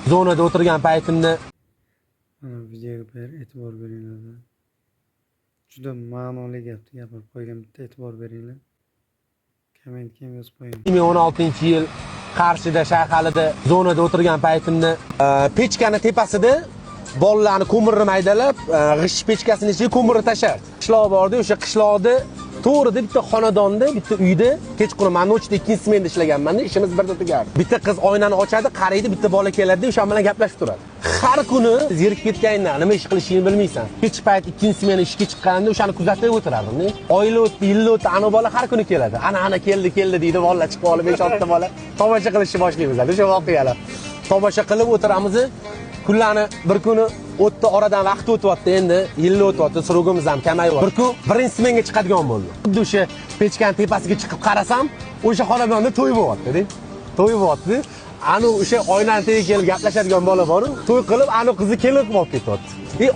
zonada o'tirgan paytimni mana videoga e'tibor beringlar. Juda ma'noli gapni gapirib qo'ygan, bitta e'tibor beringlar. Kommentga ham yozib qo'ying. 2016-yil Qarshida, Shayxalida zonada o'tirgan paytimni pechkani tepasida bolalarni ko'mirni maydalab, g'isht pechkasining ichiga ko'mirni tashlar. Qishloq bordi, o'sha qishloqda to'g'rida bitta xonadonda, bitta uyda kechqurun men nochda 2-smenda ishlaganman, ishimiz birda tugardi. Bitta qiz oynani ochadi, qaraydi, bitta bola keladi, o'sha bilan gaplashib turadi. Har kuni zerikib ketganingdan nima ish qilishingni bilmaysan. Kech payt 2-smena ishga chiqqanda o'shani kuzatib o'tirardim. Oyli o'tdi, yilli o'tdi, ana bola har kuni keladi. Ana keldi deydi, bolalar chiqib olib 5-6 bola tomosha qilishni boshlaymiz. O'sha voqealar. Tomosha qilib o'tiramiz. Kunlarni bir kuni o'tdi, oradan vaqt o'tyapti, endi yilli o'tyapti, surugimiz ham kamayib. Bir kun birinchi smenga chiqadigan bo'ldi. Xuddi o'sha pechkani tepasiga chiqib qarasam, o'sha xonadonda to'y bo'lyapti-da. To'y bo'lyapti. Ani o'sha oynani tagiga kelib gaplashadigan bola bor-ku, to'y qilib, ani qizi kelib olib ketyapti.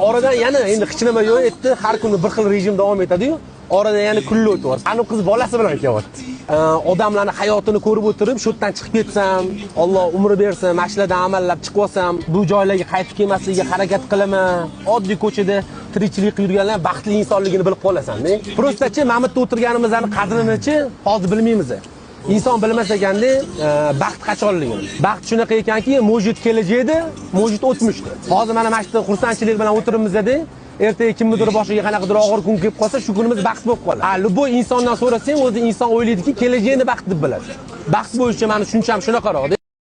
Oradan yana endi hech nima yo'q etdi, har kuni bir xil rejim davom etadi-yu, oradan yana kunlar o'tyapti. Ani qiz bolasi bilan kelyapti. Odamlarning hayotini ko'rib o'tirib, shu yerdan chiqib ketsam, Alloh umr bersin, mashinadan amallab chiqib olsam, bu joylarga qaytib kelmasligiga harakat qilaman. Oddiy ko'chada tirikchilik qilib yurganlar baxtli insonligini bilib qolasan-da. Prostachi mana bu yerda o'tirganimizning qadrini-chi hozir bilmaymiz. Inson bilmas ekanda baxt qachonligini. Baxt shunaqa ekanki, mavjud kelajakda, mavjud o'tmishda. Hozir mana mana shu xursandchilik bilan o'tiribmiz-da. Ertaga kimnidir boshiga qanaqadir og'ir kun kelib qolsa, shu kunimiz baxt bo'lib qoladi. Bu insondan so'rasang, o'zi inson o'ylaydiki, kelajakni baxt deb biladi. Baxt bo'yicha meni tushuncham shunaqa.